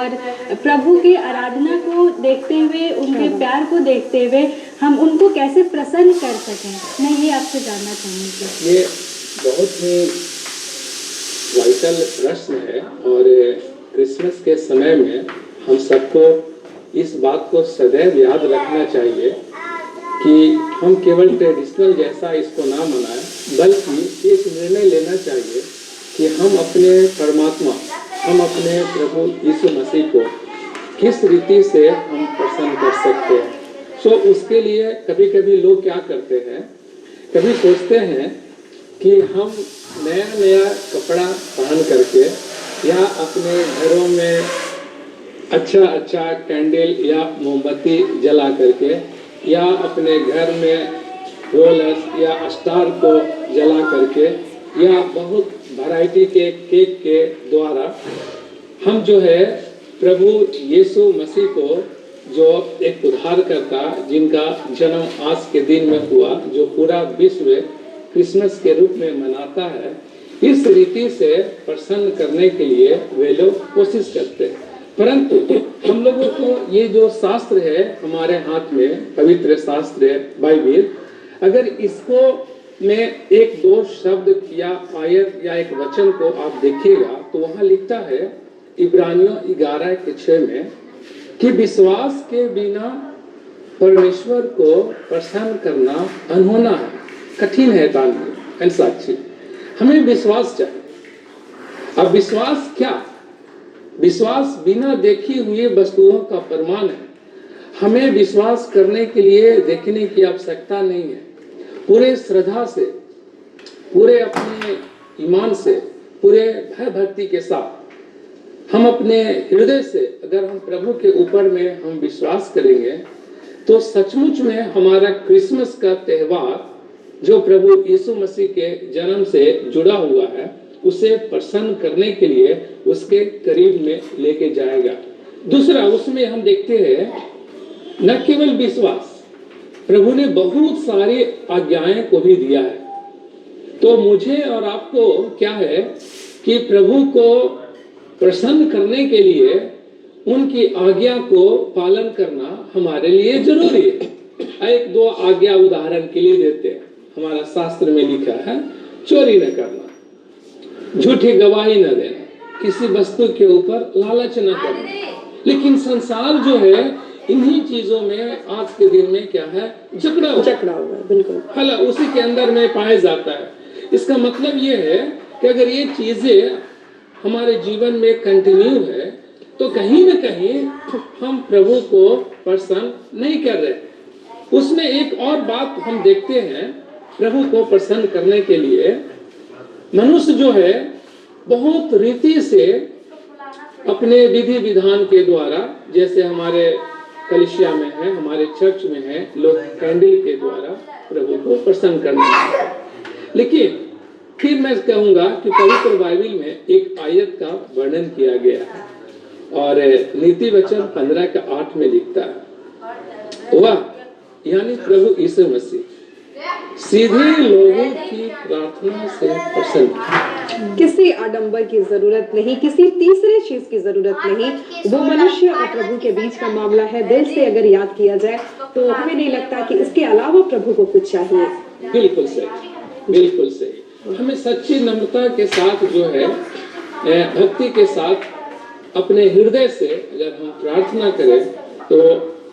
और प्रभु की आराधना को देखते हुए, उनके प्यार को देखते हुए हम उनको कैसे प्रसन्न कर सकें, मैं ये आपसे जानना चाहूँगी। ये बहुत ही वाइटल प्रश्न है और क्रिसमस के समय में हम सबको इस बात को सदैव याद रखना चाहिए कि हम केवल ट्रेडिशनल जैसा इसको ना मनाएं, बल्कि एक निर्णय लेना चाहिए कि हम अपने परमात्मा, हम अपने प्रभु यीशु मसीह को किस रीति से हम प्रसन्न कर सकते हैं। सो उसके लिए कभी कभी लोग क्या करते हैं, कभी सोचते हैं कि हम नया नया कपड़ा पहन करके या अपने घरों में अच्छा कैंडल या मोमबत्ती जला करके या अपने घर में रोलर्स या स्टार को जला करके या बहुत वैरायटी के केक के द्वारा हम जो है प्रभु यीशु मसीह को, जो एक उद्धारकर्ता जिनका जन्म आज के दिन में हुआ, जो पूरा विश्व क्रिसमस के रूप में मनाता है, इस रीति से प्रसन्न करने के लिए वे लोग कोशिश करते हैं। परंतु हम लोगों को ये जो शास्त्र है हमारे हाथ में, पवित्र शास्त्र है बाइबिल, अगर इसको में एक दो शब्द या आयत या एक वचन को आप देखिएगा तो वहां लिखता है इब्रानियों 11:6 में कि विश्वास के बिना परमेश्वर को प्रसन्न करना अनहोना है, कठिन है तानवीर एंड साक्षी। हमें विश्वास चाहिए। अब विश्वास क्या? विश्वास बिना देखी हुई वस्तुओं का प्रमाण है। हमें विश्वास करने के लिए देखने की आवश्यकता नहीं है। पूरे श्रद्धा से, पूरे अपने ईमान से, पूरे भय भक्ति के साथ हम अपने हृदय से अगर हम प्रभु के ऊपर में हम विश्वास करेंगे तो सचमुच में हमारा क्रिसमस का त्यौहार जो प्रभु यीशु मसीह के जन्म से जुड़ा हुआ है उसे प्रसन्न करने के लिए उसके करीब में लेके जाएगा। दूसरा, उसमें हम देखते हैं न केवल विश्वास, प्रभु ने बहुत सारी आज्ञाएं को भी दिया है। तो मुझे और आपको क्या है कि प्रभु को प्रसन्न करने के लिए उनकी आज्ञा को पालन करना हमारे लिए जरूरी है। एक दो आज्ञा उदाहरण के लिए देते हैं। हमारा शास्त्र में लिखा है चोरी न करना, झूठी गवाही न देना, किसी वस्तु के ऊपर लालच न करना। लेकिन संसार जो है इन्हीं चीजों में आज के दिन में क्या है, जकड़ा हुआ है। बिल्कुल भला उसी के अंदर में पाया जाता है। इसका मतलब ये है कि अगर ये चीजें हमारे जीवन में कंटिन्यू है तो कहीं न कहीं हम प्रभु को प्रसन्न नहीं कर रहे। उसमें एक और बात हम देखते हैं, प्रभु को प्रसन्न करने के लिए मनुष्य जो है बहुत रीति से अपने विधि विधान के द्वारा, जैसे हमारे कलिसिया में है, हमारे चर्च में है, लोग कैंडल के द्वारा प्रभु को प्रसन्न करना है। लेकिन फिर मैं कहूंगा कि पवित्र बाइबल में एक आयत का वर्णन किया गया है और नीति वचन 15:8 में लिखता है, वह यानी प्रभु यीशु मसीह सीधे लोगों की प्रार्थना से प्रसन्न। किसी आडंबर की जरूरत नहीं, किसी तीसरे चीज की जरूरत नहीं। वो मनुष्य और प्रभु के बीच का मामला है। दिल से अगर याद किया जाए तो हमें नहीं लगता कि इसके अलावा प्रभु को कुछ चाहिए। बिल्कुल सही, बिल्कुल सही। हमें सच्ची नम्रता के साथ जो है, भक्ति के साथ अपने हृदय से अगर हम प्रार्थना करें तो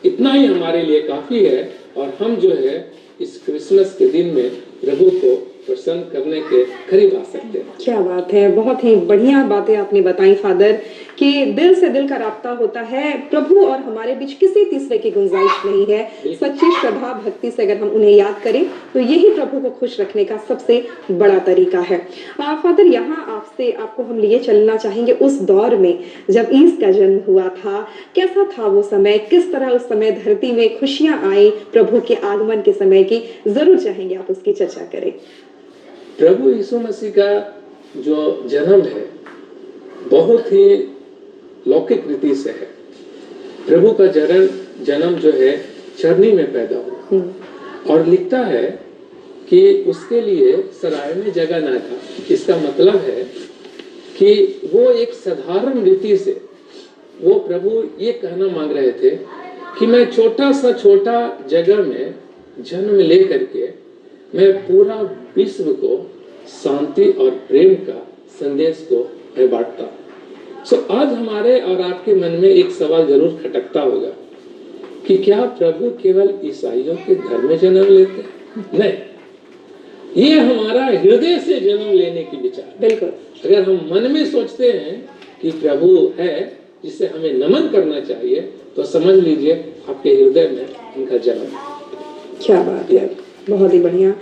इतना ही हमारे लिए काफी है और हम जो है इस क्रिसमस के दिन में प्रभु को प्रसन्न करने के करीब आ सकते हैं। क्या बात है, बहुत ही बढ़िया बातें आपने बताई फादर, कि दिल से दिल का राब्ता होता है। प्रभु और हमारे बीच किसी तीसरे की गुंजाइश नहीं है। सच्ची श्रद्धा भक्ति से अगर हम उन्हें याद करें तो यही प्रभु को खुश रखने का सबसे बड़ा तरीका है। फादर, यहाँ आपको हम लिए चलना चाहेंगे उस दौर में जब ईसा का जन्म हुआ था। कैसा था वो समय, किस तरह उस समय धरती में खुशियां आई प्रभु के आगमन के समय की, जरूर चाहेंगे आप उसकी चर्चा करें। प्रभु यीशु मसीह का जो जन्म है बहुत ही लौकिक रीति से है। प्रभु का जन्म जो है चरनी में पैदा हुआ और लिखता है कि उसके लिए सराय में जगह न था। इसका मतलब है कि वो एक साधारण रीति से वो प्रभु ये कहना मांग रहे थे कि मैं छोटा जगह में जन्म ले करके मैं पूरा विश्व को शांति और प्रेम का संदेश को मैं बांटता। आज हमारे और आपके मन में एक सवाल जरूर खटकता होगा कि क्या प्रभु केवल ईसाइयों के घर में जन्म लेते हैं? नहीं, ये हमारा हृदय से जन्म लेने की विचार। बिल्कुल। अगर हम मन में सोचते हैं कि प्रभु है जिसे हमें नमन करना चाहिए, तो समझ लीजिए आपके हृदय में उनका जन्म है। क्या बात है, बहुत ही बढ़िया।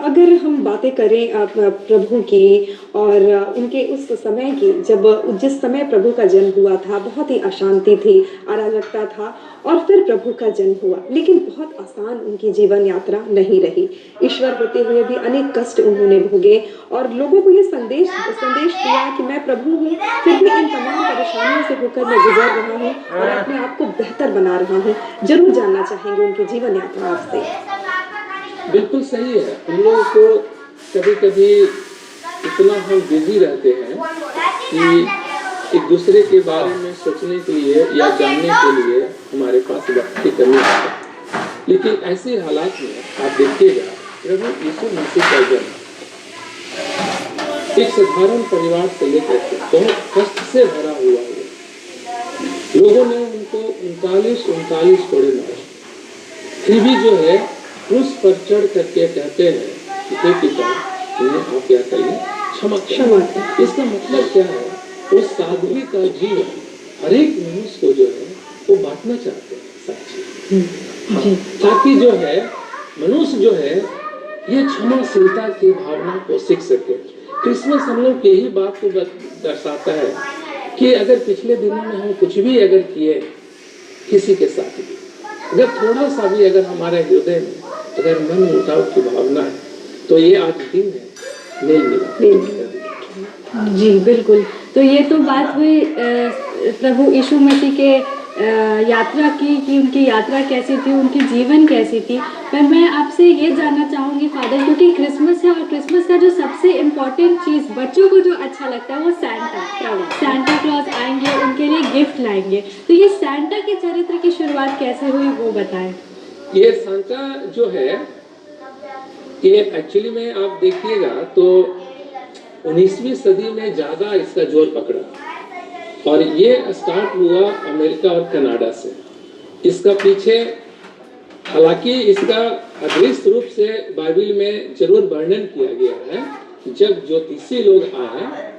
अगर हम बातें करें प्रभु की और उनके उस समय की, जब जिस समय प्रभु का जन्म हुआ था, बहुत ही अशांति थी, अराजकता था, और फिर प्रभु का जन्म हुआ, लेकिन बहुत आसान उनकी जीवन यात्रा नहीं रही। ईश्वर होते हुए भी अनेक कष्ट उन्होंने भोगे और लोगों को ये संदेश दिया कि मैं प्रभु हूँ, फिर भी इन तमाम परेशानियों से होकर मैं गुजर रहा हूँ और अपने आप को बेहतर बना रहा हूँ। जरूर जानना चाहेंगे उनकी जीवन यात्रा आपसे। बिल्कुल सही है। हम लोगों को कभी-कभी इतना हम बिजी रहते हैं कि एक दूसरे के बारे में सोचने के लिए या जानने के लिए हमारे पास वक्त की कमी है। लेकिन ऐसे हालात में आप देखिएगा, प्रभु यीशु मसीह का जन्म एक साधारण परिवार से लेकर के बहुत कष्ट से भरा हुआ है। लोगों ने उनको 39 कोड़े मारे, फिर भी जो है क्रूस पर चढ़ करके कहते हैं कि हे पिता, इन्हें आप क्या करिए, क्षमा करें। इसका मतलब क्या है? उस सादगी का जीवन हर एक मनुष्य को जो है वो बांटना चाहते हैं सच्ची, ताकि जो है मनुष्य जो है ये क्षमाशीलता की भावना को सीख सके। क्रिसमस हम लोग यही बात को दर्शाता है कि अगर पिछले दिनों में हम कुछ भी अगर किए किसी के साथ भी, अगर थोड़ा सा भी अगर हमारे हृदय में अगर मन मुटाव की भावना है, तो ये आज दिन है नहीं मिला। जी बिल्कुल। तो ये तो बात हुई प्रभु यीशु मसीह के यात्रा की, कि उनकी यात्रा कैसी थी, उनकी जीवन कैसी थी। पर मैं आपसे ये जानना चाहूँगी फादर, क्योंकि क्रिसमस है और क्रिसमस का जो सबसे इम्पोर्टेंट चीज़ बच्चों को जो अच्छा लगता है वो सैंटा क्लॉज आएंगे, उनके लिए गिफ्ट लाएंगे। तो ये सैंटा के चरित्र की शुरुआत कैसे हुई वो बताएं। ये सांता जो है ये एक्चुअली में आप देखिएगा तो 19वीं सदी में ज्यादा इसका जोर पकड़ा और ये स्टार्ट हुआ अमेरिका और कनाडा से। इसका पीछे हालांकि इसका अदृश्य रूप से बाइबल में जरूर वर्णन किया गया है। जब ज्योतिषी लोग आए